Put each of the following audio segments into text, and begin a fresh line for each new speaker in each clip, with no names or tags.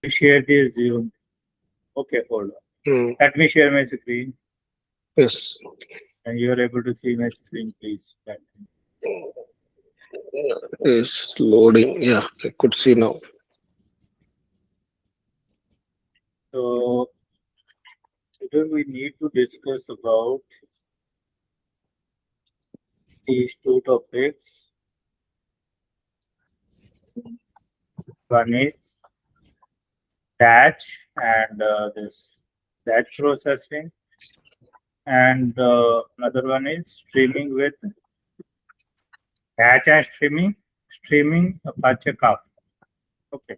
We share the Zoom. Okay, hold on. Let me share my screen
Yes.
and you are able to see my screen, please.
It's loading. Yeah, I could see now.
So today we need to discuss about these two topics. One is batch and this batch processing, and another one is streaming with batch and streaming Apache Kafka. Okay.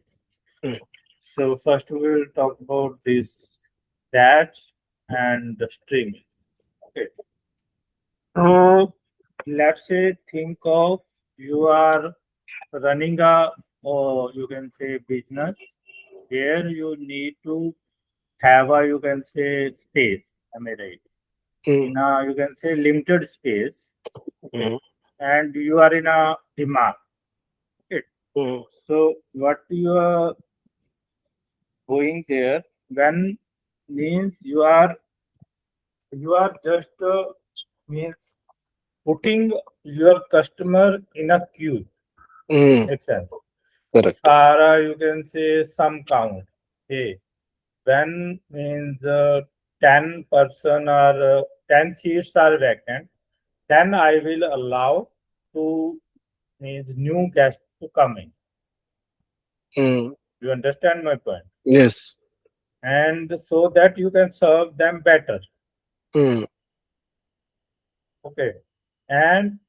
Mm.
So first we will talk about this batch and the streaming. Okay. So let's say think of you are running a or you can say business where you need to have a you can say space. Am I right?
Mm.
In a you can say limited space. Okay.
Mm.
And you are in a demand. Okay.
Mm.
So what you are going there when means you are just means putting your customer in a queue
Mm.
itself.
Correct.
For you can say some count. Hey, when means 10 person or 10 seats are vacant, then I will allow to means new guest to come in.
Mm.
You understand my point?
Yes.
And so that you can serve them better.
Mm.
Okay. And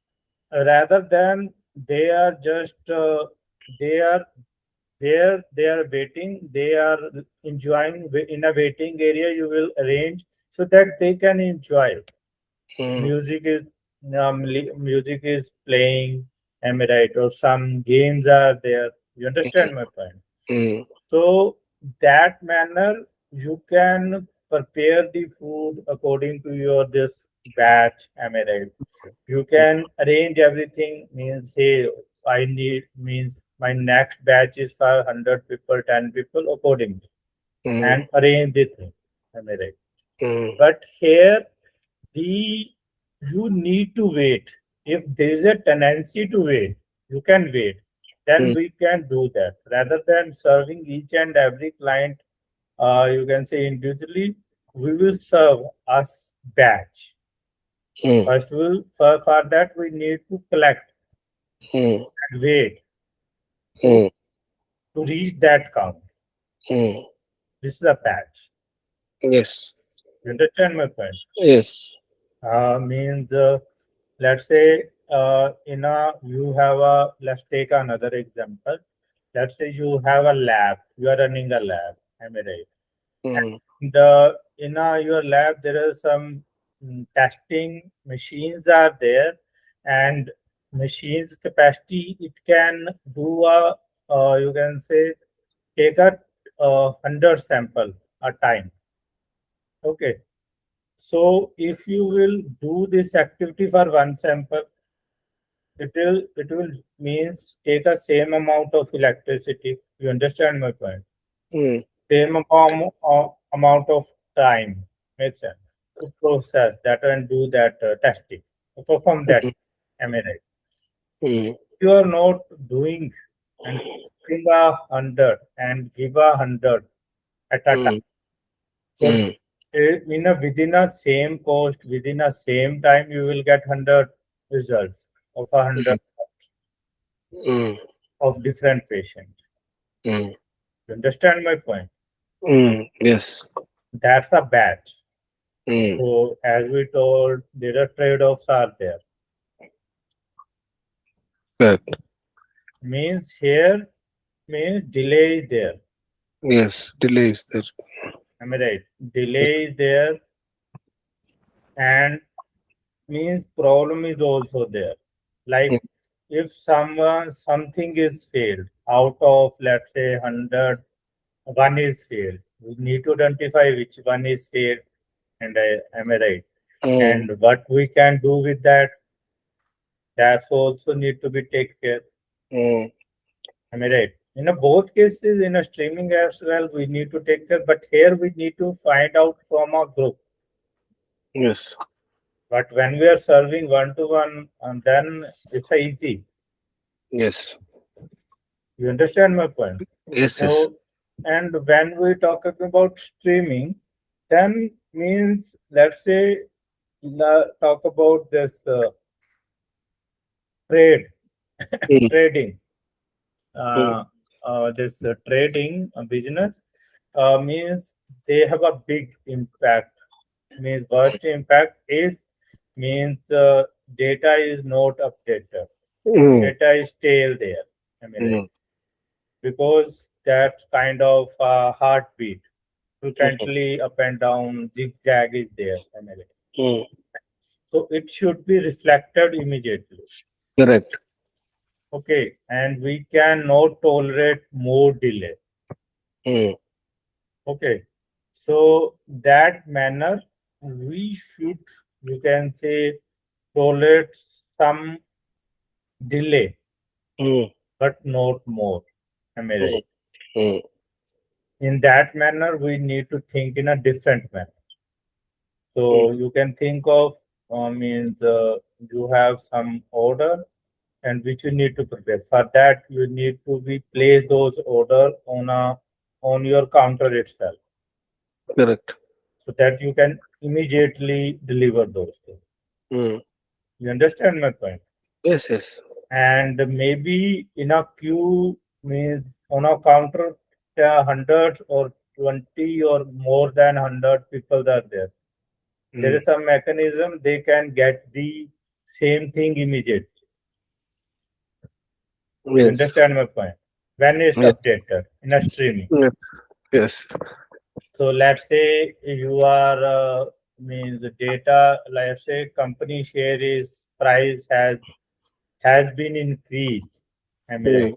rather than they are just they are there they are waiting they are enjoying in a waiting area you will arrange so that they can enjoy
Mm.
music is music is playing, am I right, or some games are there. You understand my point?
Mm.
So that manner you can prepare the food according to your this batch, am I right? You can arrange everything means hey I need means my next batch is for 100 people, 10 people accordingly
Mm.
and arrange the thing. Am I right?
Mm.
But here the you need to wait. If there is a tendency to wait, you can wait. Then
Mm.
we can do that rather than serving each and every client. You can say individually. We will serve us batch.
Mm.
First, for that we need to collect
Mm.
and wait to
Mm.
to reach that count.
Mm.
This is a batch.
Yes.
You understand my point?
Yes.
Means let's say in a you have a let's take another example. Let's say you have a lab. You are running a lab. Am I right?
Mm.
And in your lab there are some testing machines are there, and machines capacity it can do a you can say take a 100 sample a time. Okay. So if you will do this activity for one sample, it will means take a same amount of electricity. You understand my point?
Mm.
Same amount of time. Makes sense to process that and do that testing, to perform that.
Mm.
Am I right?
Mm.
You are not doing and putting 100 and give 100 at a time.
Mm.
So
Mm.
in a within a same cost, within a same time, you will get 100 results of 100
Mm.
of different patients.
Mm.
You understand my point?
Mm. Yes.
That's a batch.
Mm.
So as we told, there are trade-offs are there.
Correct.
Means here means delay is there.
Yes. Delay is there.
Am I right? Delay is there and means problem is also there.
Mm.
Like if something is failed out of let's say 100, one is failed. We need to identify which one is failed and am I right?
Mm.
And what we can do with that, that's also need to be take care.
Mm.
Am I right? In a both cases, in a streaming as well, we need to take care. But here we need to find out from a group.
Yes.
But when we are serving one to one, and then it's a easy.
Yes.
You understand my point?
Yes. Yes.
So, and when we talk about streaming, then means let's say talk about this trade
Mm,
trading.
mm,
This trading business means they have a big impact. Means worst impact is means data is not updated.
mm,
Data is still there. Am I right?
mm,
Because that kind of heartbeat
mm,
frequently up and down zigzag is there. Am I right?
mm.
So it should be reflected immediately.
Correct.
Okay, and we cannot tolerate more delay.
Mm,
Okay, so that manner we should, you can say, tolerate some delay,
mm,
but not more. Am I
mm,
right?
mm,
In that manner, we need to think in a different manner.
mm.
So you can think of means you have some order and which you need to prepare. For that, you need to be place those order on your counter itself,
Correct.
so that you can immediately deliver those things.
Mm.
You understand my point?
Yes. Yes.
And maybe in a queue means on a counter, 100 or 20 or more than 100 people are there. There
Mm.
is a mechanism they can get the same thing immediately. You
Yes.
understand my point? When it's
Yes.
updated in a streaming.
Yes. Yes.
So let's say you are means data. Let's say company share is price has been increased. Am I right?
Mm,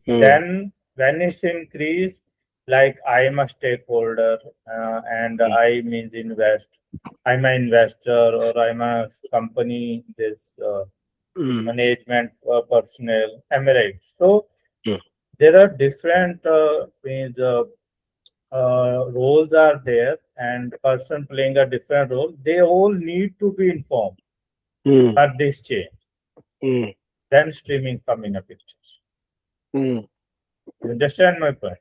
mm,
Then when it's increased, like I am a stakeholder and I means invest. I'm an investor or I'm a company. This
mm,
management personnel. Am I right? So
mm,
there are different means roles are there and person playing a different role. They all need to be informed
mm,
for this change.
mm,
Then streaming come in a picture.
mm,
You understand my point?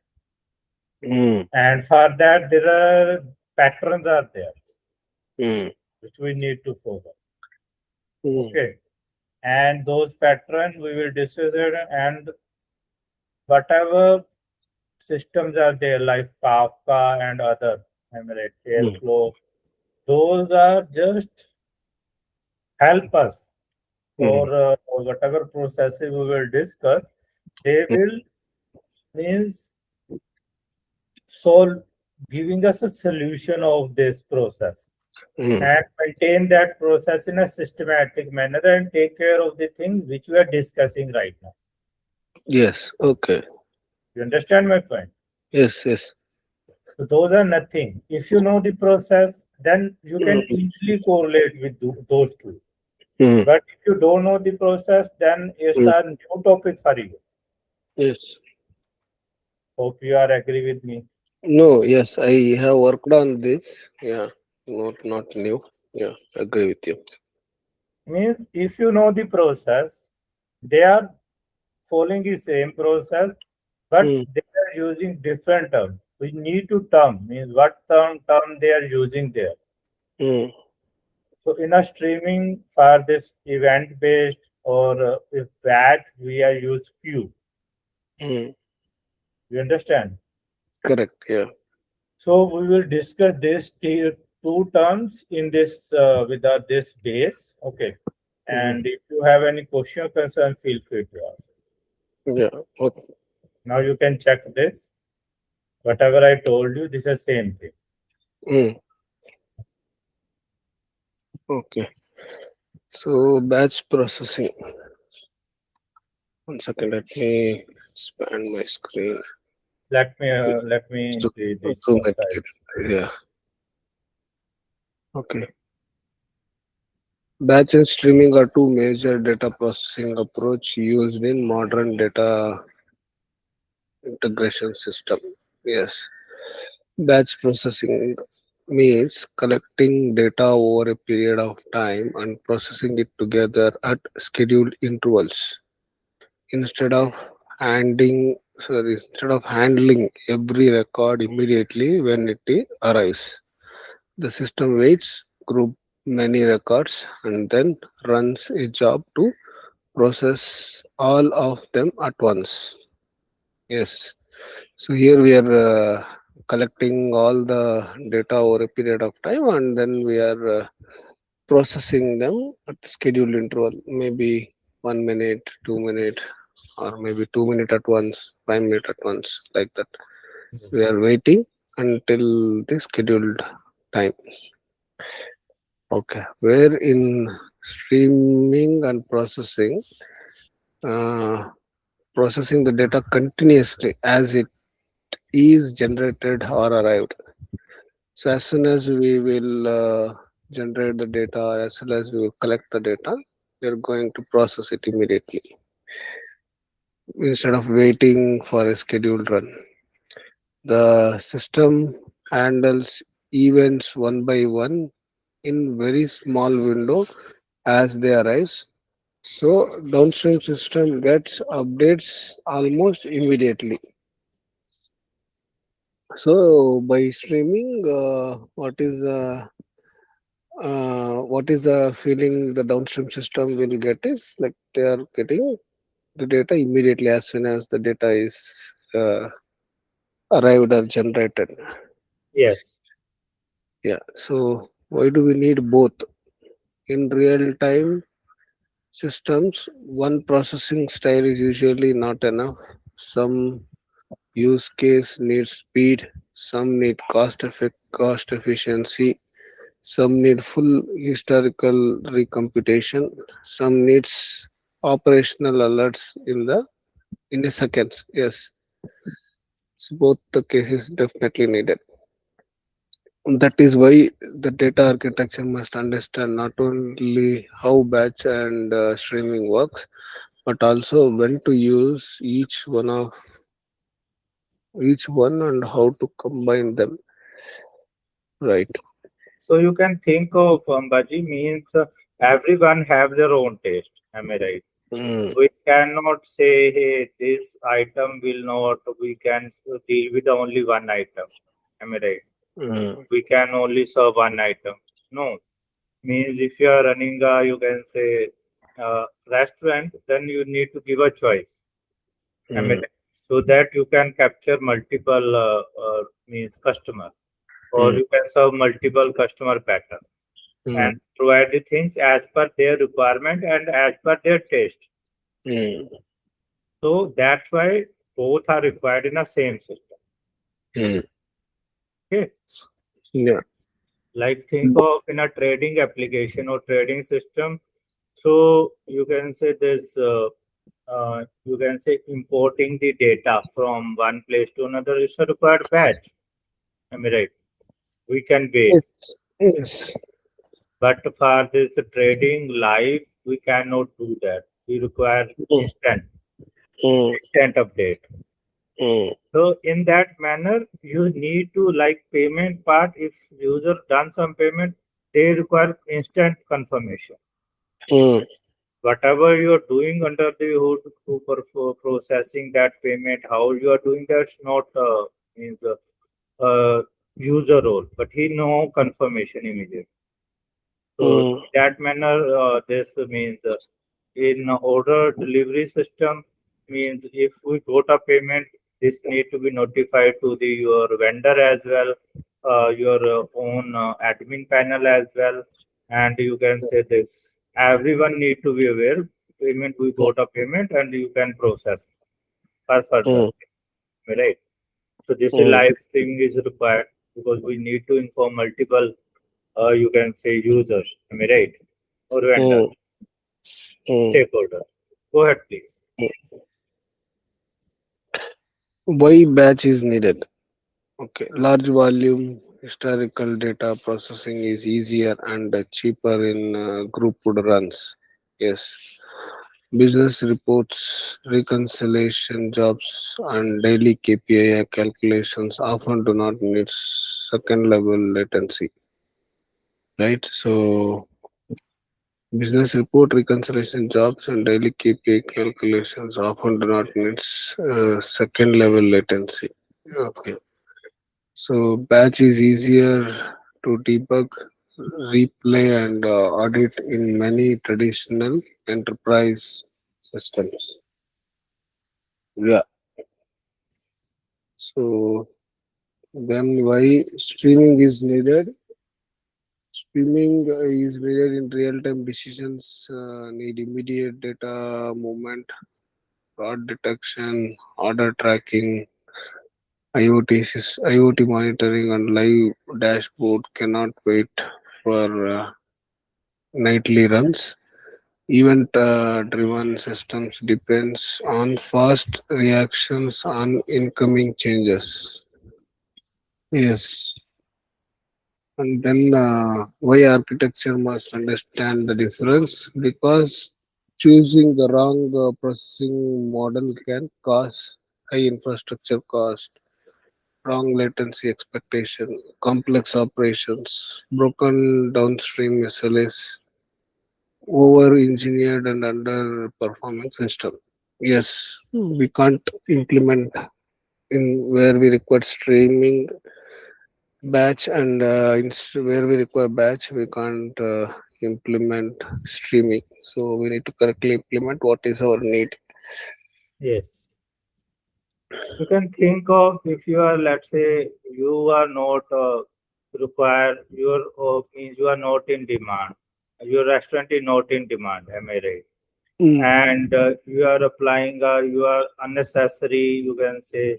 mm,
And for that there are patterns are there
mm,
which we need to follow.
mm,
Okay. And those patterns we will discuss it, and whatever systems are there like Kafka and other, I mean, like
mm,
Airflow, those are just help us
mm,
or whatever processes we will discuss, they will means solve giving us a solution of this process
mm.
and maintain that process in a systematic manner and take care of the things which we are discussing right now.
Yes. Okay.
You understand my point?
Yes. Yes.
So those are nothing. If you know the process, then you can
Mm,
easily correlate with those two.
mm,
But if you don't know the process, then it's
mm.
a new topic for you.
Yes.
Hope you are agree with me.
No. Yes. I have worked on this. Yeah. Not new. Yeah. Agree with you.
Means if you know the process, they are following the same process, but
Mm,
they are using different terms. We need to term means what term they are using there.
mm,
So in a streaming for this event based or if that we are use queue.
mm.
You understand?
Correct. Yeah.
So we will discuss these two terms in this with this base. Okay.
Mm.
And if you have any question or concern, feel free to ask.
Yeah. Okay.
Now you can check this. Whatever I told you, this is same thing.
Mm. Okay. So batch processing. One second. Let me expand my screen.
Let me
So,
increase this
zoom it.
size.
Yeah. Okay. Batch and streaming are two major data processing approach used in modern data integration system. Yes. Batch processing means collecting data over a period of time and processing it together at scheduled intervals. Instead of instead of handling every record immediately when it arrives, the system waits, group many records, and then runs a job to process all of them at once. Yes. So here we are collecting all the data over a period of time, and then we are processing them at scheduled interval, maybe 1 minute, 2 minute, or maybe 2 minute at once, 5 minute at once, like that. We are waiting until the scheduled time. Okay. Where in streaming and uh, processing the data continuously as it is generated or arrived. So as soon as we will generate the data, or as soon as we will collect the data, we are going to process it immediately instead of waiting for a scheduled run. The system handles events one by one in very small window as they arise. So downstream system gets updates almost immediately. So by streaming, what is the feeling the downstream system will get is like they are getting the data immediately as soon as the data is arrived or generated.
Yes.
Yeah. So why do we need both? In real time systems, one processing style is usually not enough. Some use case needs speed, some need cost efficiency, some need full historical recomputation, some needs operational alerts in a seconds. Yes, so both the cases definitely needed. That is why the data architecture must understand not only how batch and streaming works, but also when to use each one and how to combine them. Right.
So you can think of bhaji means everyone have their own taste. Am I right?
Mm,
We cannot say, hey, this item will not. We can deal with only one item. Am I right?
mm,
We can only serve one item. No, means if you are running a, you can say, restaurant, then you need to give a choice. I mean,
mm,
so that you can capture multiple means customer, or
mm,
you can serve multiple customer pattern and
mm,
provide the things as per their requirement and as per their taste.
mm,
So that's why both are required in a same system.
mm.
Okay,
Yeah.
like think of in a trading application or trading system. So you can say this. You can say importing the data from one place to another is a required batch. I mean, right? We can wait,
Yes. Yes.
but for this trading live, we cannot do that. We require
Mm, mm,
instant update.
mm,
So in that manner, you need to like payment part. If user done some payment, they require instant confirmation.
mm,
Whatever you are doing under the hood for processing that payment, how you are doing that's not means the user role, but he know confirmation immediately. So
mm,
that manner, this means in order delivery system means if we got a payment, this need to be notified to the your vendor as well, your own admin panel as well, and you can say this. Everyone need to be aware. Payment we got a payment, and you can process for further,
mm,
right? So this is
mm,
live streaming is required because we need to inform multiple, you can say users, am I right? Or vendors,
mm, mm.
stakeholders. Go ahead, please.
Why batch is needed? Okay, large volume historical data processing is easier and cheaper in grouped runs. Yes, Business reports, reconciliation jobs, and daily KPI calculations often do not need second level latency, right? So, business report, reconciliation jobs, and daily KPI calculations often do not need second level latency. Okay. So, batch is easier to debug, replay, and audit in many traditional enterprise systems. Yeah. So, then why streaming is needed? Streaming is needed in real-time decisions, need immediate data movement, fraud detection, order tracking, IoT monitoring, and live dashboard cannot wait for nightly runs. Event-driven systems depends on fast reactions on incoming changes. Yes. And then why architecture must understand the difference? Because choosing the wrong processing model can cause high infrastructure cost, wrong latency expectation, complex operations, broken downstream SLAs, over engineered and underperforming system. Yes, we can't implement in where we require streaming batch and where we require batch we can't implement streaming, so we need to correctly implement what is our need.
Yes. You can think of if you are, let's say, you are not require your means you are not in demand. Your restaurant is not in demand. Am I right?
Mm,
And you are applying you are unnecessary, you can say,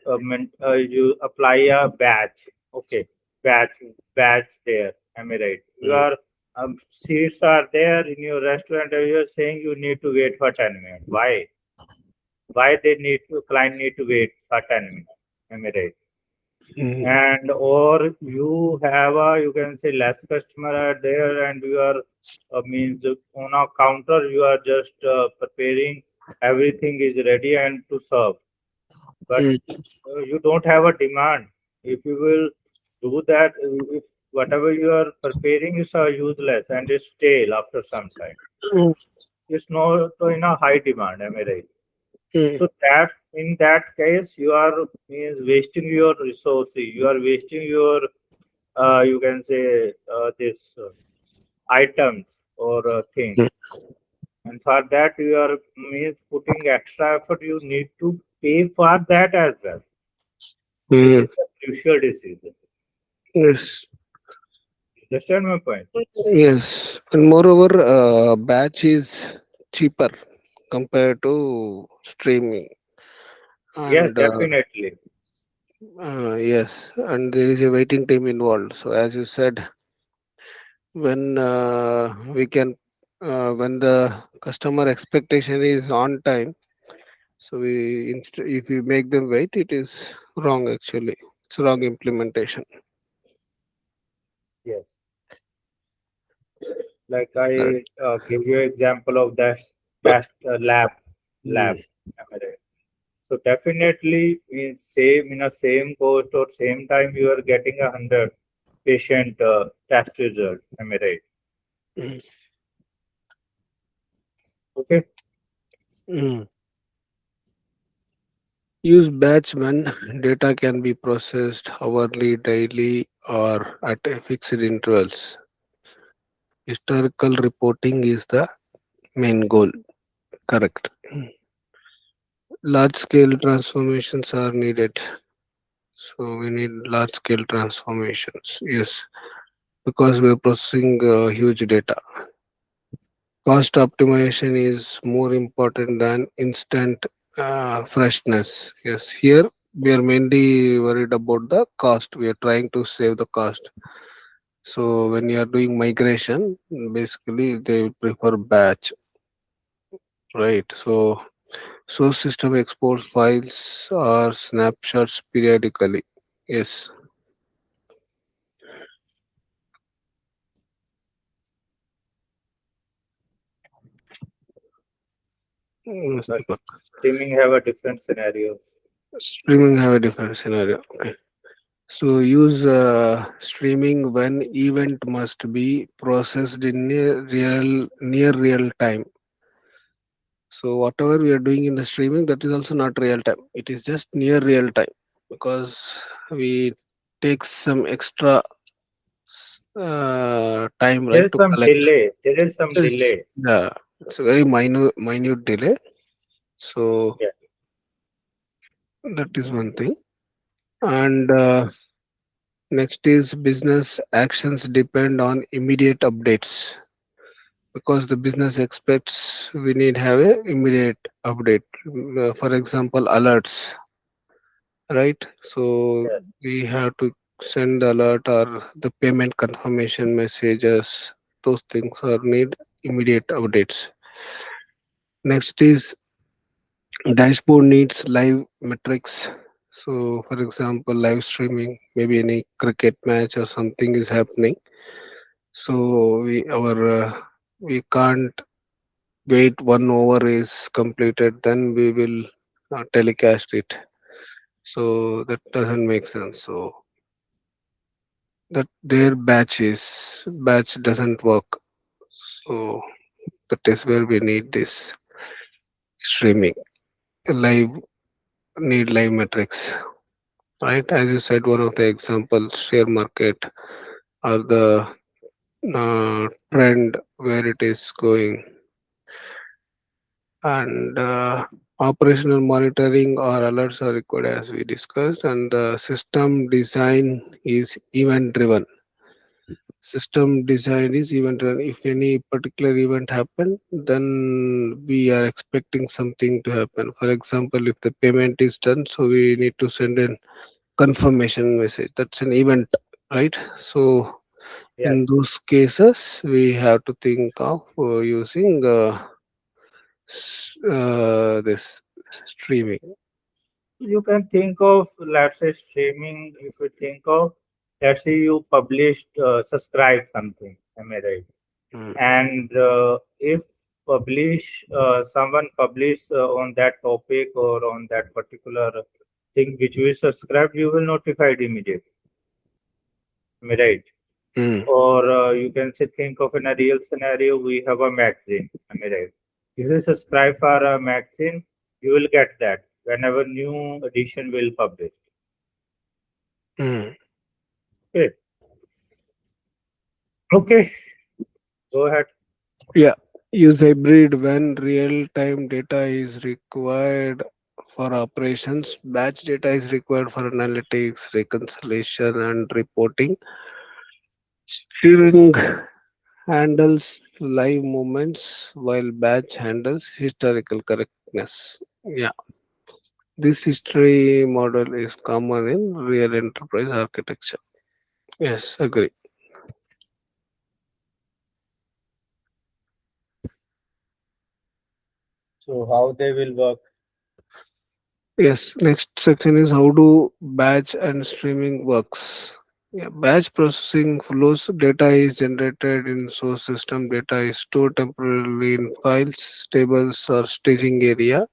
you apply a batch. Okay, batch batch there. Am I right? You
mm,
are seats are there in your restaurant and you are saying you need to wait for 10 minutes. Why they need to client need to wait for 10 minutes? Am I right?
mm,
And or you have a, you can say, less customer are there and you are means on a counter you are just preparing, everything is ready and to serve, but
mm,
you don't have a demand. If you will do that, if whatever you are preparing is useless and is stale after some time,
mm,
it's not in a high demand. Am I right?
mm,
So that in that case, you are means wasting your resources. You are wasting your you can say this items or things, and for that you are means putting extra effort. You need to pay for that as well, which
mm.
is a crucial decision.
Yes,
Understand my point?
yes, and moreover batch is cheaper compared to streaming,
Yes,
and
definitely.
yes, and there is a waiting time involved, so as you said, when we can when the customer expectation is on time, so if we make them wait, it is wrong actually. It's wrong implementation.
Yes. Like
Correct.
I give you example of that test lab.
Mm,
Am I right? So definitely in same in a same cost or same time you are getting 100 patient test result. Am I right?
mm,
Okay.
mm. Use batch when data can be processed hourly, daily, or at a fixed intervals. Historical reporting is the main goal. Correct. Large scale transformations are needed. So we need large scale transformations. Yes, because we're processing huge data. Cost optimization is more important than instant freshness. Yes, here we are mainly worried about the cost. We are trying to save the cost. So when you are doing migration, basically they prefer batch, right? So source system exports files or snapshots periodically. Yes.
but
Deepak.
streaming have a different scenarios.
Streaming have a different scenario. Okay. So use streaming when event must be processed in a near real time. So whatever we are doing in the streaming, that is also not real time. It is just near real time because we take some extra time,
There
right,
is
to
some
collect.
delay. There is some
It's,
delay.
yeah, it's a very minute delay. So
Yeah.
that is one thing. And next is business actions depend on immediate updates because the business expects we need have a immediate update. For example, alerts, right? So
Yes.
we have to send alert or the payment confirmation messages. Those things are need immediate updates. Next is dashboard needs live metrics. So, for example, live streaming, maybe any cricket match or something is happening. So we can't wait one over is completed, then we will telecast it. So that doesn't make sense. So that their batch doesn't work. So that is where we need this streaming live need live metrics, right? As you said, one of the examples, share market or the trend where it is going, and operational monitoring or alerts are required as we discussed, and the system design is event driven. System design is event driven. If any particular event happen, then we are expecting something to happen. For example, if the payment is done, so we need to send a confirmation message. That's an event, right? So in
Yes.
those cases we have to think of using this streaming.
You can think of, let's say, streaming. If you think of, let's say you published, subscribe something. Am I right?
Mm.
And if someone publish on that topic or on that particular thing which you subscribed, you will notified immediately. Am I right?
Mm.
Or you can say, think of in a real scenario, we have a magazine. Am I right? If you subscribe for a magazine, you will get that whenever new edition will publish.
Mm.
Okay. Okay, go ahead.
Yeah, use hybrid when real time data is required for operations, batch data is required for analytics, reconciliation and reporting. Streaming handles live moments while batch handles historical correctness. Yeah, this history model is common in real enterprise architecture. Yes, agree.
So how they will work?
Yes, next section is how do batch and streaming works. Yeah, batch processing flows, data is generated in source system, data is stored temporarily in files, tables or staging area.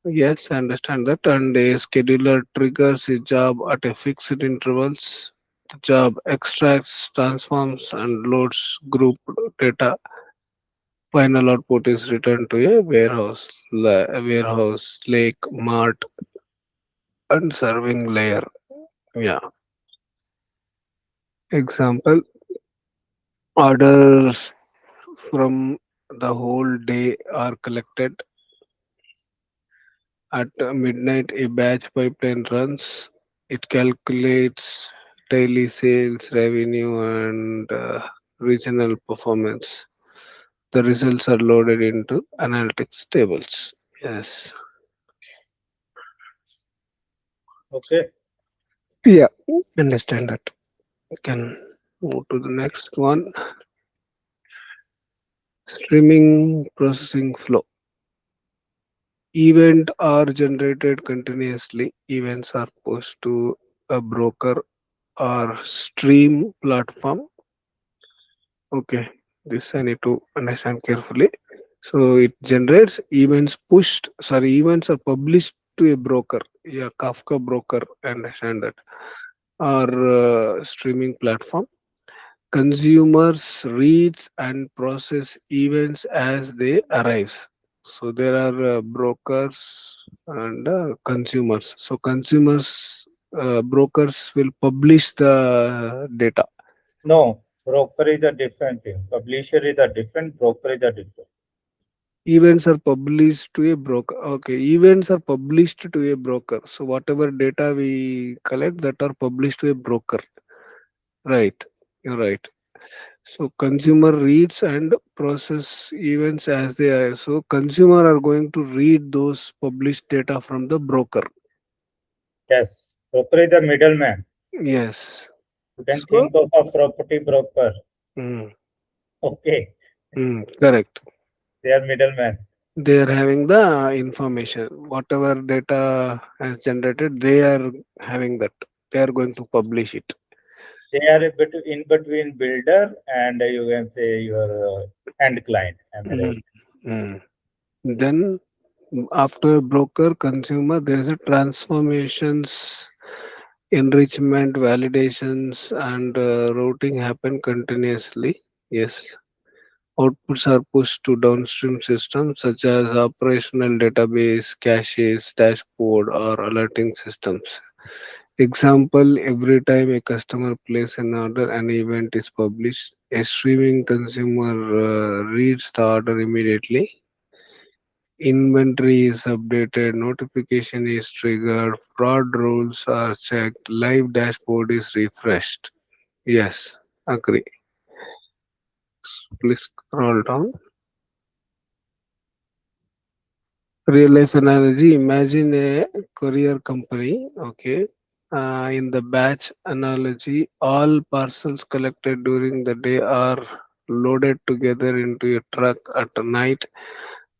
Yes, I understand that. And a scheduler triggers a job at a fixed intervals. The job extracts, transforms, and loads group data. Final output is returned to a warehouse, lake, mart, and serving layer. Yeah. Example: orders from the whole day are collected. At midnight, a batch pipeline runs. It calculates daily sales, revenue, and regional performance. The results are loaded into analytics tables. Yes.
Okay.
Yeah. Understand that. You can move to the next one. Streaming processing flow. Events are generated continuously. Events are pushed to a broker or stream platform. Okay, this I need to understand carefully. So it generates events are published to a broker, yeah, Kafka broker, understand that, or streaming platform. Consumers reads and process events as they arise. So there are brokers and consumers. So consumers, brokers will publish the data.
No, broker is a different thing. Publisher is a different, broker is a different.
Events are published to a broker. Okay, events are published to a broker. So whatever data we collect that are published to a broker. Right. You're right. So consumer reads and process events as they are. So consumer are going to read those published data from the broker.
Yes, broker is a middleman.
Yes.
You can
So
think of a property broker.
mm,
Okay,
correct.
they are middleman.
They are having the information. Whatever data has generated, they are having that. They are going to publish it.
They are in between builder and you can say your end client. Am I right?
Mm, mm. Then after broker consumer, there is a transformations, enrichment, validations, and routing happen continuously. Yes, outputs are pushed to downstream systems such as operational database, caches, dashboard, or alerting systems. Example: every time a customer places an order, an event is published. A streaming consumer reads the order immediately. Inventory is updated, notification is triggered, fraud rules are checked, live dashboard is refreshed. Yes, agree. Please scroll down. Real life analogy, imagine a courier company. Okay. In the batch analogy, all parcels collected during the day are loaded together into a truck at night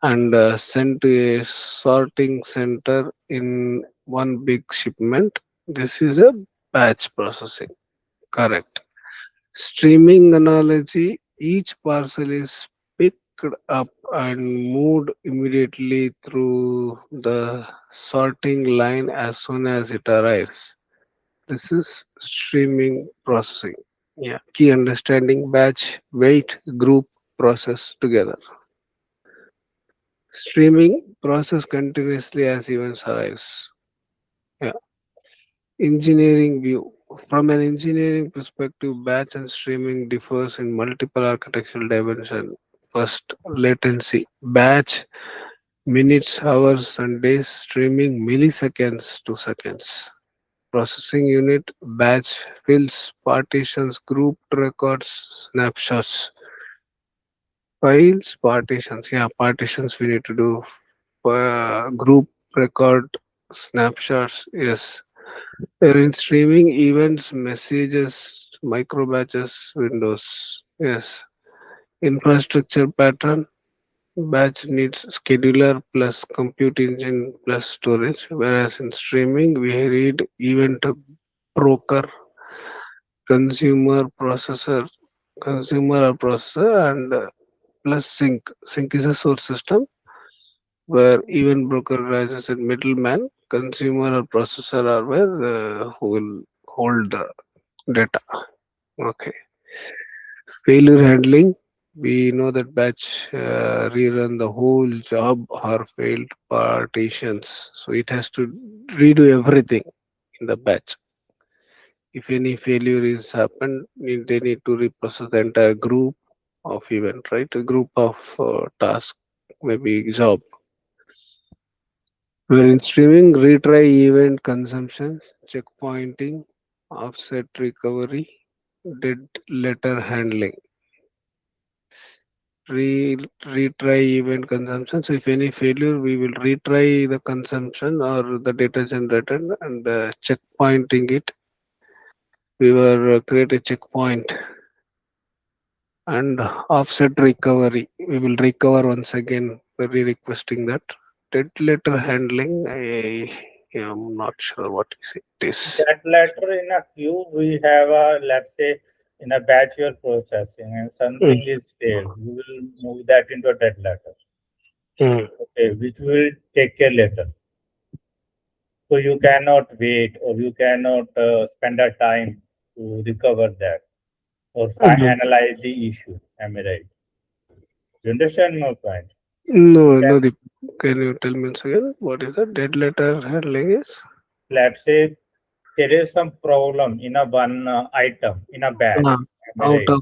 and sent to a sorting center in one big shipment. This is a batch processing. Correct. Streaming analogy, each parcel is picked up and moved immediately through the sorting line as soon as it arrives. This is streaming processing. Yeah. Key understanding: batch, wait, group, process together. Streaming process continuously as events arise. Yeah. Engineering view. From an engineering perspective, batch and streaming differs in multiple architectural dimensions. First, latency. Batch minutes, hours, and days. Streaming milliseconds to seconds. Processing unit. Batch fields, partitions, grouped records, snapshots. Files, partitions. Yeah, partitions we need to do. Group record, snapshots. Yes. In streaming events, messages, micro batches, windows. Yes. Infrastructure pattern. Batch needs scheduler plus compute engine plus storage. Whereas in streaming, we read event broker, consumer processor, consumer or processor, and plus sync. Sync is a source system where event broker rises in middleman. Consumer or processor are where who will hold the data. Okay. Failure handling. We know that batch rerun the whole job or failed partitions. So it has to redo everything in the batch. If any failure is happened, they need to reprocess the entire group of event, right? A group of task, maybe job. Where in streaming, retry event consumption, checkpointing, offset recovery, dead letter handling. Retry event consumption. So if any failure, we will retry the consumption or the data generated and checkpointing it. We will create a checkpoint and offset recovery. We will recover once again by requesting that. Dead letter handling. I am not sure what is it is.
That letter in a queue, we have a, let's say, in a batch you're processing and something
Mm.
is failed. We will move that into a dead letter.
mm,
okay, which will take care later. So you cannot wait or you cannot spend a time to recover that or
mm.
analyze the issue. Am I right? You understand my point? You
No,
can,
no. Can you tell me once again what is the dead letter handling is?
let's say there is some problem in a one item in a
Uh,
batch. Am I
out
right?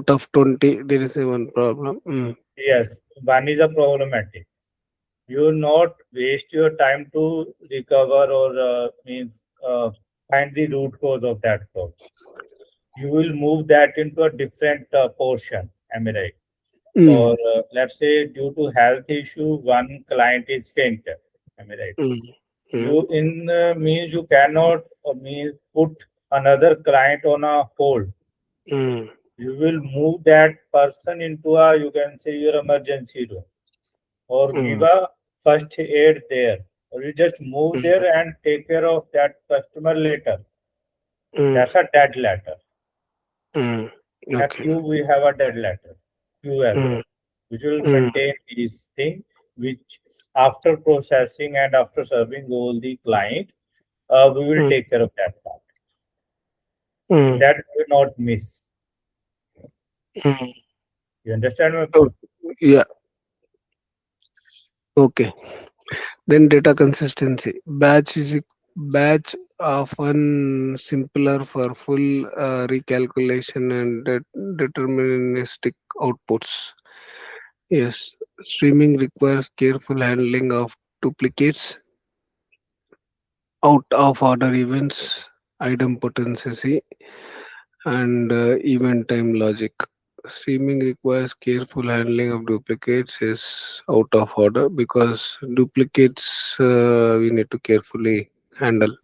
of 20, there is a one problem. Mm,
Yes, one is a problematic. You will not waste your time to recover or means find the root cause of that problem. You will move that into a different portion. Am I right? Or
mm,
let's say due to health issue, one client is fainted. Am I right?
mm, mm,
You in means you cannot means put another client on a hold.
mm,
You will move that person into a you can say your emergency room or give
mm,
a first aid there, or you just move
mm,
there and take care of that customer later.
mm,
That's a dead letter.
mm.
In a
Okay.
queue, we have a dead letter, queue as
Mm,
well, which will
mm,
contain these things, which after processing and after serving all the client, we will
mm,
take care of that part.
mm,
That we will not miss.
mm.
You understand my
Oh,
point?
yeah. Okay. Then data consistency. Batch often simpler for full recalculation and deterministic outputs. Yes, streaming requires careful handling of duplicates, out of order events, idempotency, and event time logic. Streaming requires careful handling of duplicates is out of order because duplicates we need to carefully handle.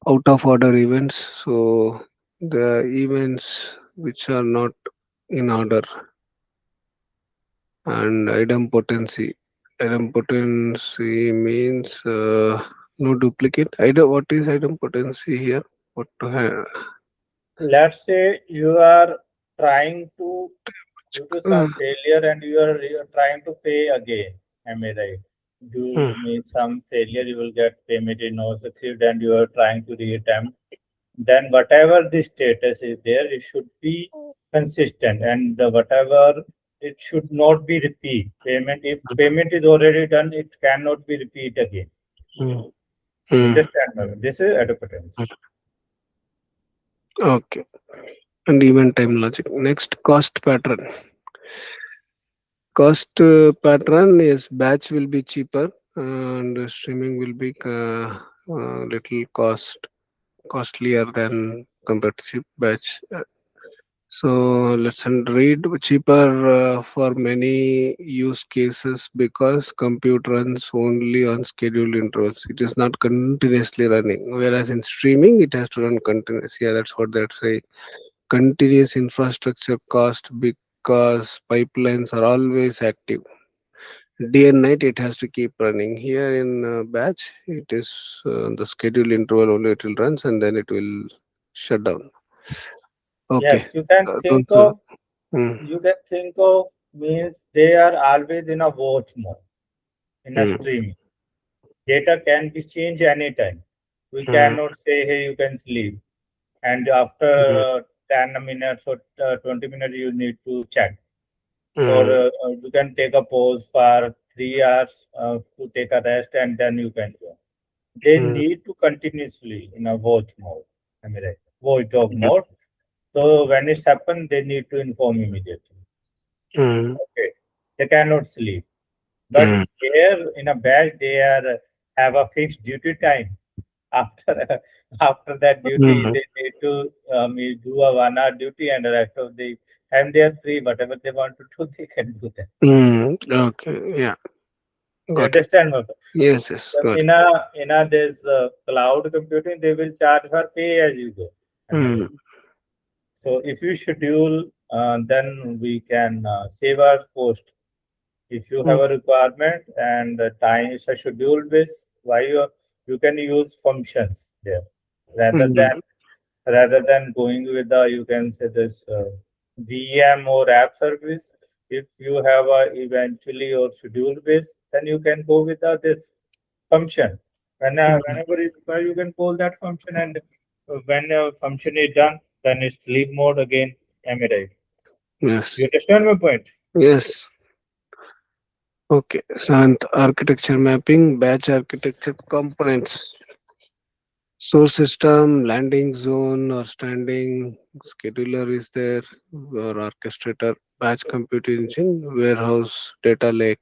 Out of order events, so the events which are not in order, and idempotency. Idempotency means no duplicate. What is idempotency here? What to have?
Let's say you are trying to due to
Uh,
some failure and you are trying to pay again. Am I right?
mm,
You mean some failure, you will get payment in no succeed and you are trying to reattempt. Then whatever the status is there, it should be consistent and whatever it should not be repeat payment. If payment is already done, it cannot be repeat again.
mm,
You
mm,
understand? This is advertence.
mm. Okay. And event time logic. Next, cost pattern. Cost pattern is batch will be cheaper and streaming will be little costlier than compared to cheap batch. So let's read cheaper for many use cases because compute runs only on scheduled intervals. It is not continuously running. Whereas in streaming, it has to run continuously. Yeah, that's what they say. Continuous infrastructure cost because pipelines are always active. Day and night, it has to keep running. Here in batch, it is the scheduled interval only it will runs and then it will shut down. Okay.
Yes, you can
Those
think
are.
of
Mm,
you can think of means they are always in a watch mode in a
mm,
streaming. Data can be changed anytime. We
mm,
cannot say, hey, you can sleep. And after
mm,
10 minutes or 20 minutes, you need to check. Or
mm,
you can take a pause for 3 hours to take a rest and then you can go. They
mm,
need to continuously in a watch mode. I mean, right, watchdog mode. So when it's happened, they need to inform immediately.
mm,
Okay. They cannot sleep. But
mm,
here in a batch, they are have a fixed duty time. After after that duty,
mm,
they need to do a 1 hour duty, and the rest of the time they are free. Whatever they want to do, they can do that.
Okay. Yeah.
You
Got it.
understand? Baba?
Yes. Yes.
So
Got it.
in a this cloud computing, they will charge for pay as you go. Am I right?
Mm,
So if you schedule, then we can save our cost. If you have
mm,
a requirement and the time is a schedule base, why you can use functions there rather than
mm,
rather than going with the you can say this VM or app service. If you have a eventually or schedule base, then you can go with this function.
Mm.
Whenever you require, you can call that function, and when a function is done, then it's sleep mode again. Am I right? You
Yes.
understand my point?
Yes. Okay. Seventh, architecture mapping, batch architecture components. Source system, landing zone or standing, scheduler is there, or orchestrator, batch compute engine, warehouse, data lake,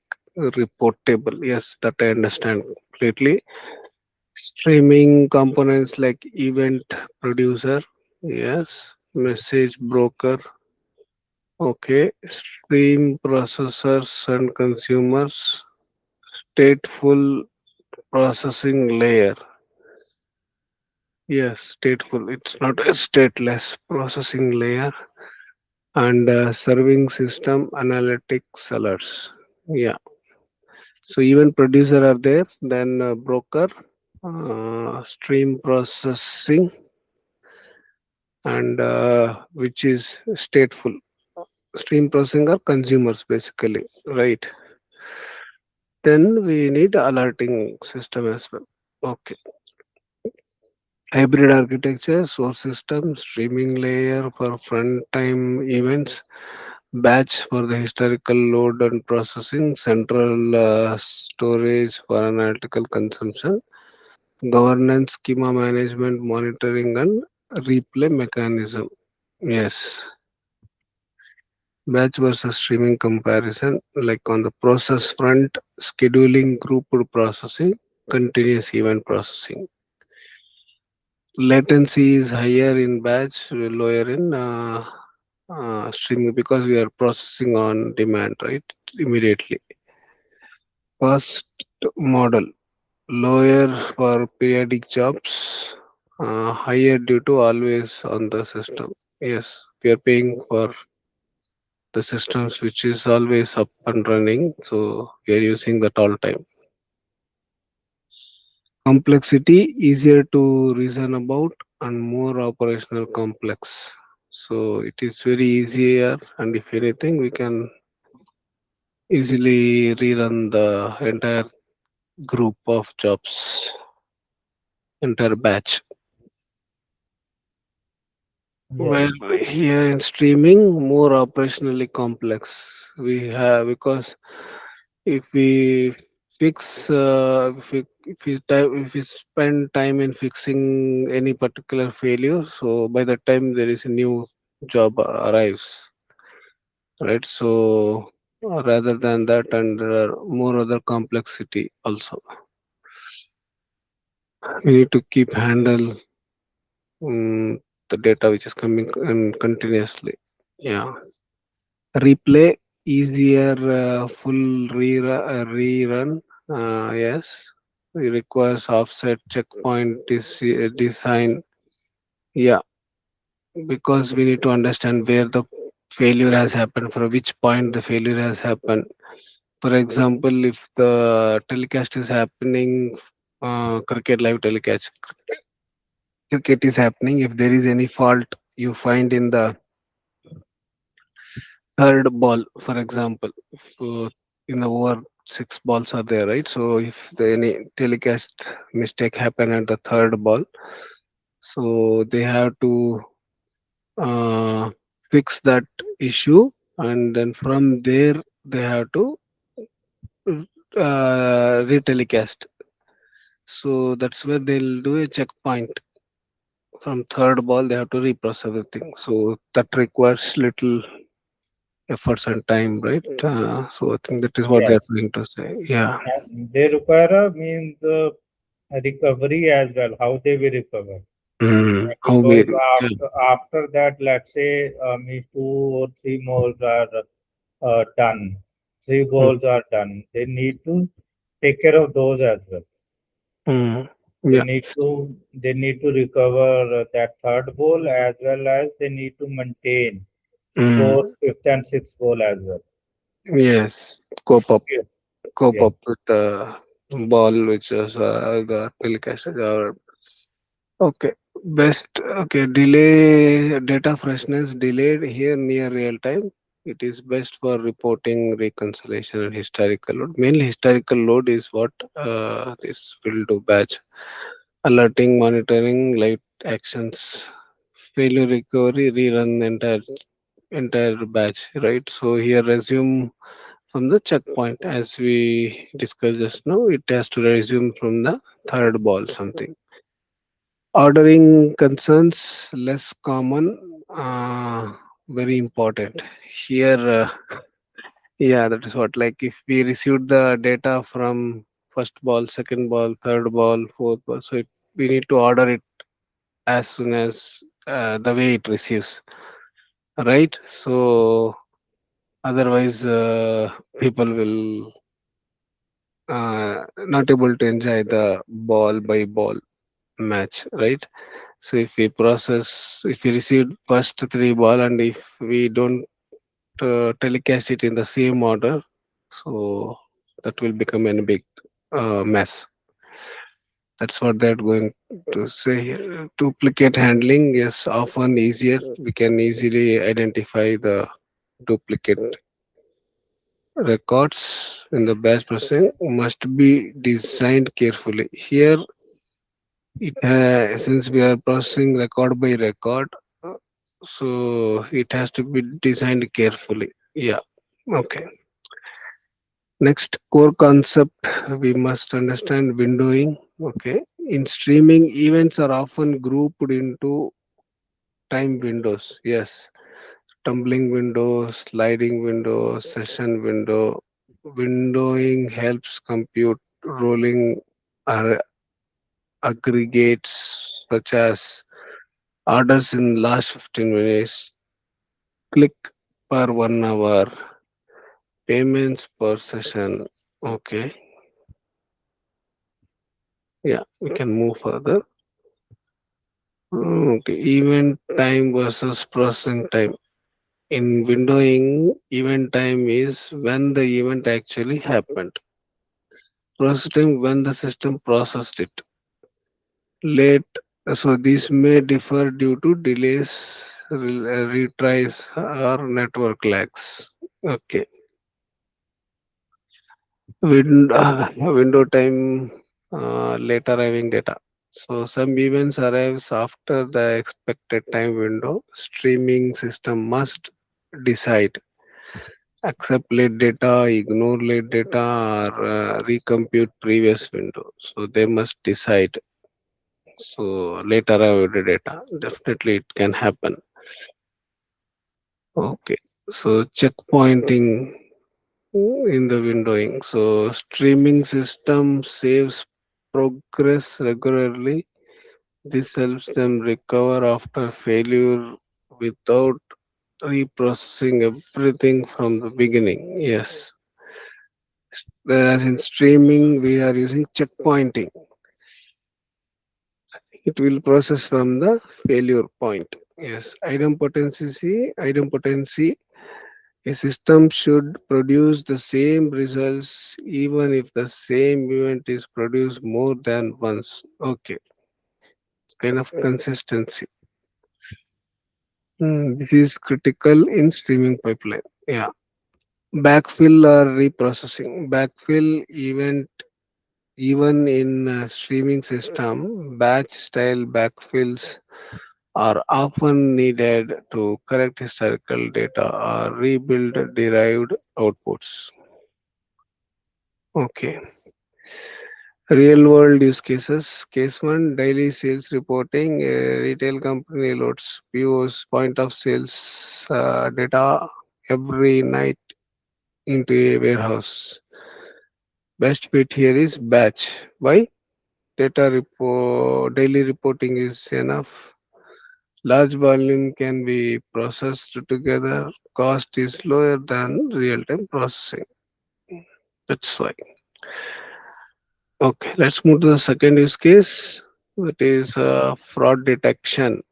report table. Yes, that I understand completely. Streaming components like event producer, yes, message broker, okay, stream processors and consumers, stateful processing layer. Yes, stateful. It's not a stateless processing layer and serving system analytics alerts. Yeah. So even producer are there. Then broker, stream processing, and which is stateful. Stream processing are consumers basically, right? Then we need alerting system as well. Okay. Hybrid architecture, source system, streaming layer for front time events, batch for the historical load and processing, central storage for analytical consumption, governance, schema management, monitoring, and replay mechanism. Yes, batch versus streaming comparison, like on the process front, scheduling, grouped processing, continuous event processing. Latency is higher in batch, lower in streaming because we are processing on demand, right? Immediately. First model, lower for periodic jobs, higher due to always on the system. Yes, we are paying for the systems which is always up and running, so we are using that all time. Complexity easier to reason about and more operational complex. So it is very easier, and if anything, we can easily rerun the entire group of jobs, entire batch. Well,
Yes.
here in streaming, more operationally complex. We have because if we fix, if we spend time in fixing any particular failure, so by the time there is a new job arrives, right? So rather than that, and there are more other complexity also. We need to keep handle the data which is coming in continuously. Yeah. Replay easier, full rerun. Yes, it requires offset checkpoint design. Yeah, because we need to understand where the failure has happened, for which point the failure has happened. For example, if the telecast is happening, cricket live telecast, cricket is happening. If there is any fault you find in the third ball, for example, so in the over six balls are there, right? So if any telecast mistake happen at the third ball, so they have to uh, fix that issue, and then from there they have to retelecast. So that's where they'll do a checkpoint. From third ball, they have to reprocess everything. So that requires little efforts and time, right? So I think that is what they're
Yes.
trying to say. Yeah.
And they require means the recovery as well, how they will recover.
How we,
Because
yeah.
after that, let's say means two or three more are done, three
Mm,
balls are done. They need to take care of those as well.
mm,
They
yeah.
need to recover that third ball as well as they need to maintain
Mm,
fourth, fifth, and sixth ball as well.
yes. Cope up,
Yes.
cope
Yes.
up with the ball, which is the telecast. Okay. Best. Okay. Delay data freshness delayed here near real time. It is best for reporting, reconciliation, and historical load. Mainly, historical load is what this will do batch alerting, monitoring, light actions, failure recovery, rerun the entire batch. Right. So here resume from the checkpoint as we discussed just now. It has to resume from the third ball something. Ordering concerns less common, very important. Here, yeah, that is what. Like if we received the data from first ball, second ball, third ball, fourth ball, so we need to order it as soon as the way it receives, right? So otherwise, people will not able to enjoy the ball by ball match, right? So if we received first three ball and if we don't telecast it in the same order, so that will become a big mess. That's what they're going to say here. Duplicate handling is often easier. We can easily identify the duplicate records in the batch processing must be designed carefully. Here, since we are processing record by record, uh, so it has to be designed carefully. Yeah. Okay. Next core concept we must understand windowing. Okay. In streaming, events are often grouped into time windows. Yes. Tumbling window, sliding window, session window. Windowing helps compute rolling ar- aggregates such as orders in last 15 minutes, click per 1 hour, payments per session. Okay. Yeah, we can move further. Okay, event time versus processing time. In windowing, event time is when the event actually happened. Processing when the system processed it. Late, so these may differ due to delays, retries, or network lags. Okay, window time, late arriving data. So some events arrives after the expected time window. Streaming system must decide accept late data, ignore late data, or recompute previous window. So they must decide. So late arrived data, definitely it can happen. Okay. So checkpointing in the windowing. So streaming system saves progress regularly. This helps them recover after failure without reprocessing everything from the beginning. Yes. Whereas in streaming, we are using checkpointing. It will process from the failure point. Yes. Idempotency. A system should produce the same results even if the same event is produced more than once. Okay, kind of consistency. This is critical in streaming pipeline. Yeah. Backfill or reprocessing. Backfill event even in streaming system, batch style backfills are often needed to correct historical data or rebuild derived outputs. Okay. Real world use cases. Case 1 daily sales reporting. A retail company loads POs, point of sales data every night into a warehouse. Best fit here is batch. Why? Daily reporting is enough. Large volume can be processed together. Cost is lower than real time processing. That's why. Okay, let's move to the second use case. That is fraud detection.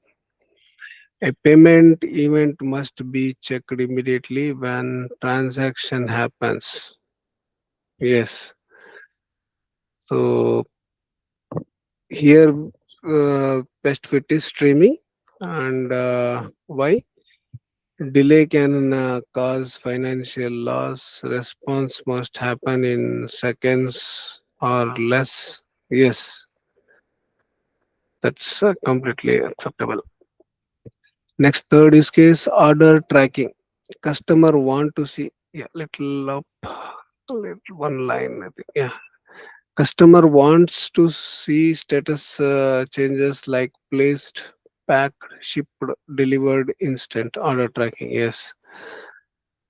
A payment event must be checked immediately when transaction happens. Yes. So here, best fit is streaming. And why? Delay can cause financial loss. Response must happen in seconds or less. Yes, that's completely acceptable. Next, third is case order tracking. Customer want to see, yeah, little up, little one line, I think. Yeah, customer wants to see status changes like placed, packed, shipped, delivered, instant order tracking. Yes,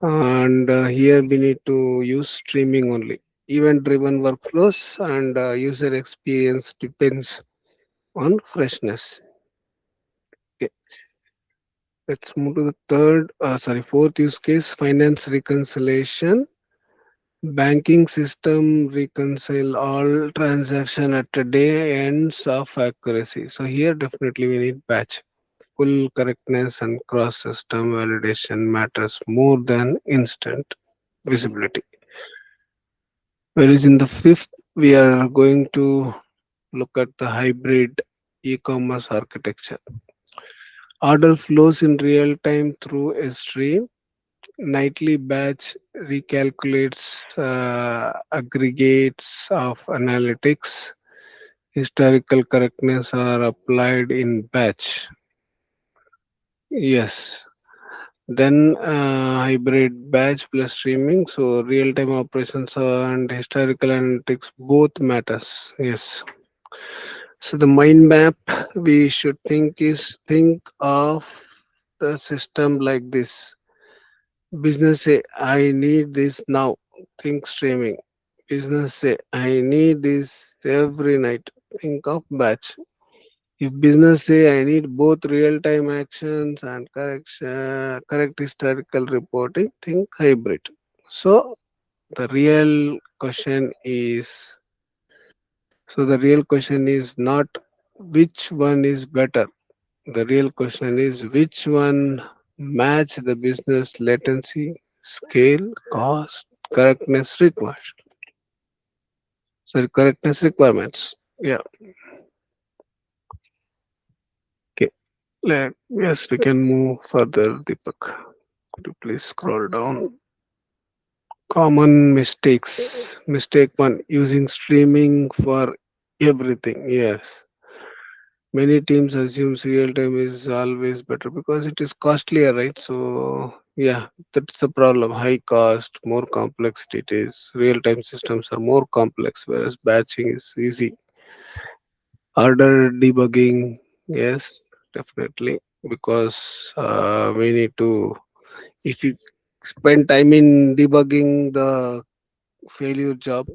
and here we need to use streaming only. Event driven workflows and user experience depends on freshness. Okay, let's move to the fourth use case, finance reconciliation. Banking system reconcile all transaction at a day ends of accuracy. So here definitely we need batch. Full correctness and cross system validation matters more than instant visibility. Whereas in the fifth, we are going to look at the hybrid e-commerce architecture. Order flows in real time through a stream. Nightly batch recalculates aggregates of analytics. Historical correctness are applied in batch. Yes. Then hybrid batch plus streaming. So real time operations and historical analytics both matters. Yes. So the mind map we should think of the system like this. Business say I need this now. Think streaming. Business say I need this every night. Think of batch. If business say I need both real time actions and correct historical reporting, think hybrid. So the real question is the real question is not which one is better. The real question is which one match the business latency, scale, cost, correctness requires. Sorry, correctness requirements. Yeah. Okay. Yes, we can move further, Deepak. Could you please scroll down? Common mistakes. Mistake one, using streaming for everything. Yes. Many teams assumes real time is always better because it is costlier, right? So yeah, that's the problem. High cost, more complexity it is. Real time systems are more complex, whereas batching is easy. Order debugging, yes, definitely, because we need to. If you spend time in debugging the failure job,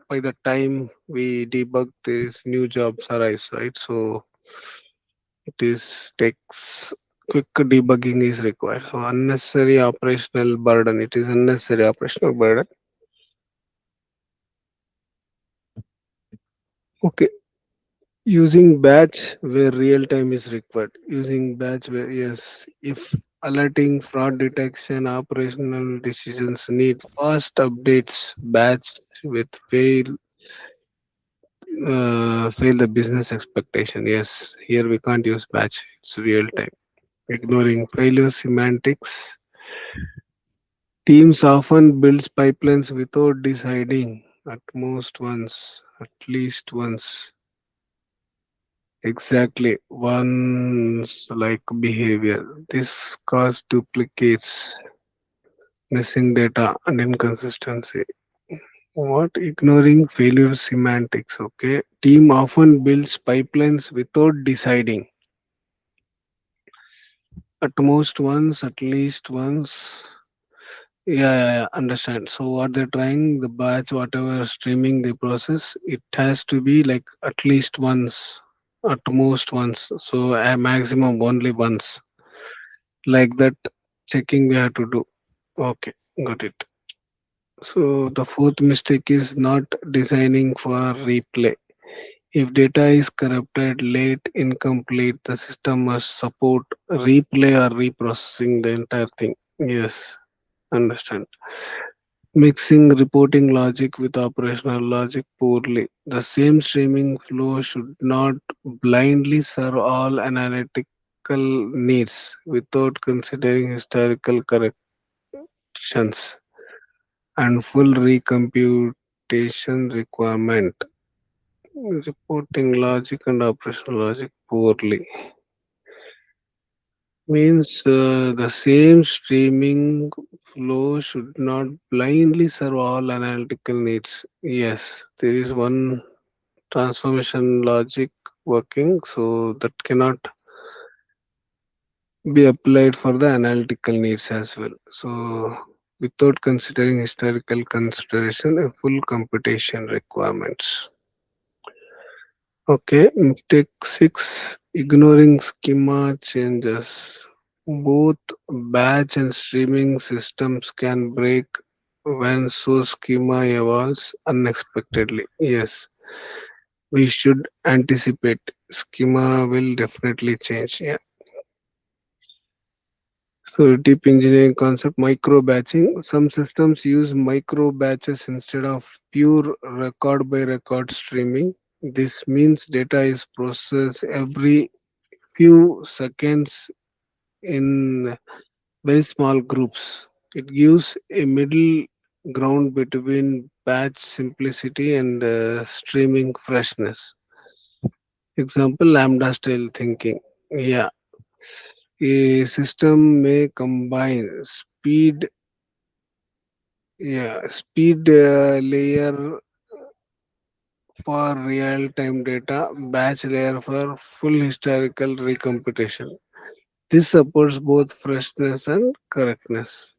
by the time we debug, these new jobs arise, right? So it is takes quick debugging is required. So unnecessary operational burden. It is unnecessary operational burden. Okay. Using batch where real time is required. Using batch where yes, if alerting, fraud detection, operational decisions need fast updates, batch with fail the business expectation. Yes, here we can't use batch. It's real time. Ignoring failure semantics. Teams often builds pipelines without deciding at most once, at least once. Exactly once like behavior. This cause duplicates, missing data and inconsistency. What ignoring failure semantics, okay? Team often builds pipelines without deciding. At most once, at least once. Yeah, understand. So what they're trying, the batch, whatever streaming the process, it has to be like at least once, at most once. So a maximum only once. Like that checking we have to do. Okay, got it. So the fourth mistake is not designing for replay. If data is corrupted, late, incomplete, the system must support replay or reprocessing the entire thing. Yes, understand. Mixing reporting logic with operational logic poorly. The same streaming flow should not blindly serve all analytical needs without considering historical corrections and full recomputation requirement, reporting logic and operational logic poorly. Means the same streaming flow should not blindly serve all analytical needs. Yes, there is one transformation logic working, so that cannot be applied for the analytical needs as well. So, without considering historical consideration, a full computation requirements. Okay, mistake 6, ignoring schema changes. Both batch and streaming systems can break when source schema evolves unexpectedly. Yes, we should anticipate. Schema will definitely change. Yeah. So, deep engineering concept micro batching. Some systems use micro batches instead of pure record by record streaming. This means data is processed every few seconds in very small groups. It gives a middle ground between batch simplicity and streaming freshness. Example lambda style thinking. Yeah, a system may combine speed layer for real time data, batch layer for full historical recomputation. This supports both freshness and correctness.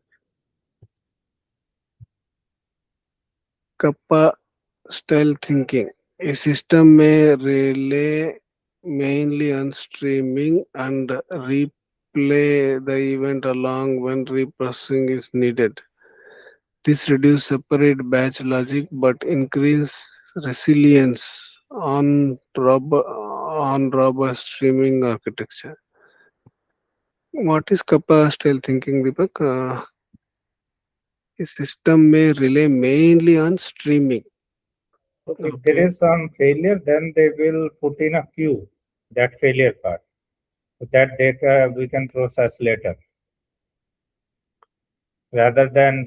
Kappa style thinking. A system may rely mainly on streaming and replay the event along when reprocessing is needed. This reduces separate batch logic but increase resilience on robust streaming architecture. What is Kappa style thinking, Deepak? A system may rely mainly on streaming.
So if there
Okay.
is some failure, then they will put in a queue, that failure part, so that we can process later, rather than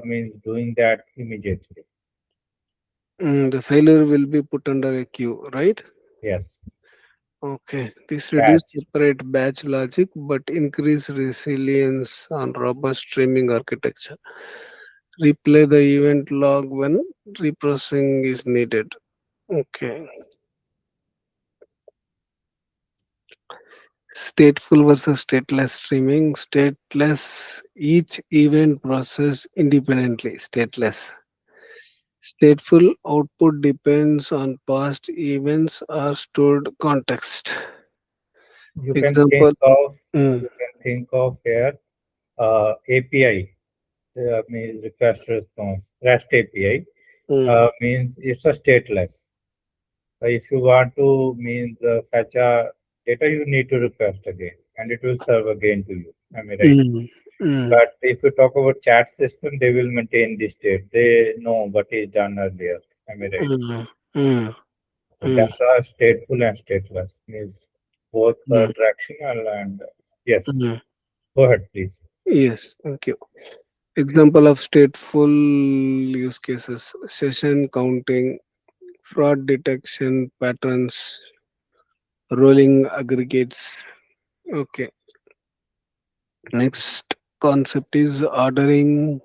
means doing that immediately.
The failure will be put under a queue, right?
Yes,
Okay. This reduce
batch.
separate batch logic but increase resilience on robust streaming architecture. Replay the event log when reprocessing is needed. Okay. Stateful versus stateless streaming. Stateless, each event processed independently. Stateless. Stateful output depends on past events or stored context.
You can think
Example.
of
Mm,
here API, means request response. REST API
mm,
means it's a stateless. If you want to means fetch a data, you need to request again, and it will serve again to you. Am I right?
mm, mm,
But if you talk about chat system, they will maintain the state. They know what is done earlier. Am I right?
mm, mm,
So
mm,
that's a stateful and stateless means both
mm,
directional and yes.
mm.
Go ahead, please.
Yes, thank you. Example of stateful use cases: session counting, fraud detection patterns, rolling aggregates. Okay. Next concept is ordering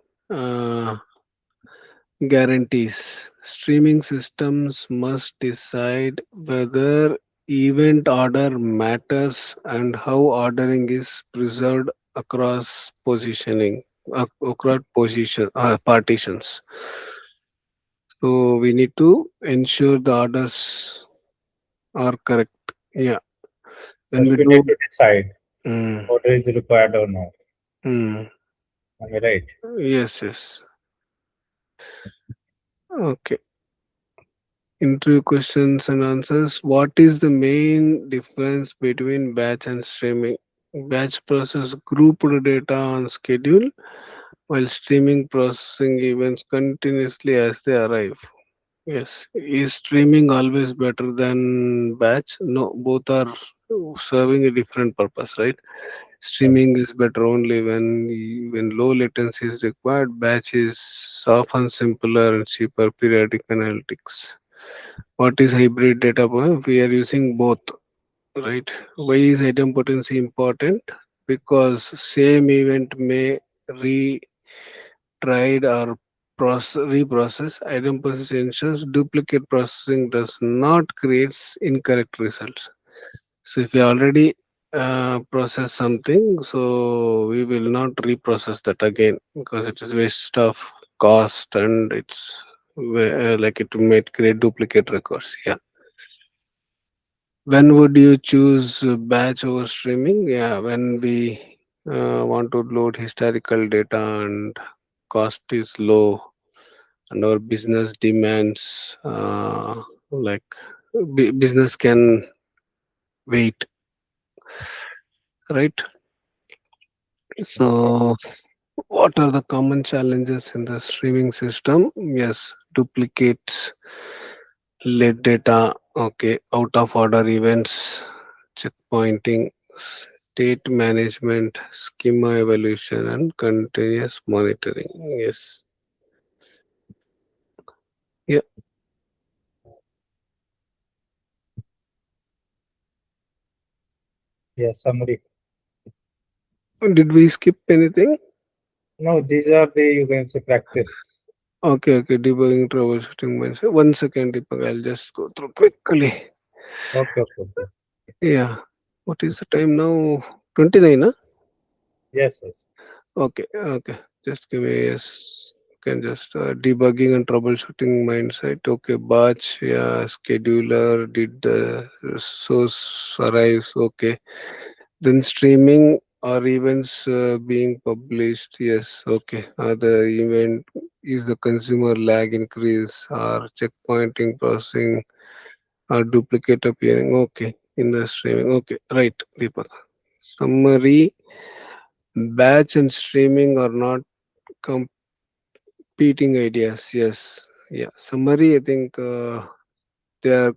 guarantees. Streaming systems must decide whether event order matters and how ordering is preserved across across partitions. So we need to ensure the orders are correct. Yeah. When
First,
we
we need
do.
to decide
Mm,
what is required or not.
mm,
Am I right?
yes, yes. Okay. Interview questions and answers. What is the main difference between batch and streaming? Batch process grouped data on schedule, while streaming processing events continuously as they arrive. Yes. Is streaming always better than batch? No, both are serving a different purpose, right?
Yes.
Streaming is better only when low latency is required. Batch is often simpler and cheaper. Periodic analytics. What is hybrid data point? We are using both, right? Why is idempotency important? Because same event may retried or reprocess. Idempotency ensures duplicate processing does not create incorrect results. So if we already process something, so we will not reprocess that again because it is waste of cost and like it might create duplicate records. Yeah. When would you choose batch over streaming? Yeah, when we want to load historical data and cost is low and our business demands like business can wait, right?
Okay.
So what are the common challenges in the streaming system? Yes, duplicates, late data, okay, out of order events, checkpointing, state management, schema evaluation, and continuous monitoring. Yes, yeah.
Yeah, summary.
Did we skip anything?
No, these are the, you can say, practice.
Okay, okay. Debugging, troubleshooting, mindset. 1 second, Deepak. I'll just go through quickly.
Okay, okay, okay.
Yeah. What is the time now? 29, huh?
Yes, yes.
Okay, okay. Just give me yes. Can just debugging and troubleshooting mindset. Okay, batch, yeah, scheduler, did the source arrives? Okay. Then streaming or events being published. Yes, okay. The event is the consumer lag increase or checkpointing processing or duplicate appearing. Okay, in the streaming. Okay, right, Deepak. Summary: batch and streaming are not competing ideas. Yes, yeah. Summary: I think they are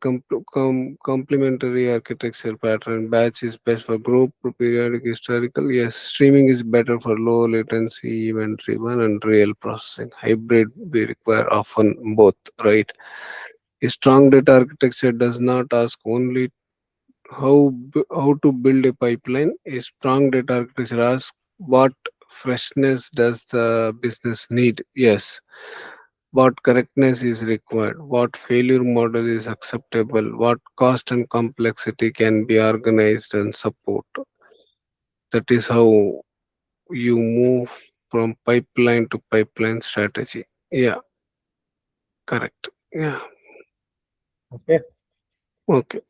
complementary architecture pattern. Batch is best for group, periodic, historical. Yes, streaming is better for low latency, event driven, and real processing. Hybrid, we require often both, right? A strong data architecture does not ask only how to build a pipeline. A strong data architecture asks what freshness does the business need. Yes, what correctness is required, what failure model is acceptable, what cost and complexity can be organized and support. That is how you move from pipeline to pipeline strategy. Yeah, correct. Yeah,
Okay.
okay.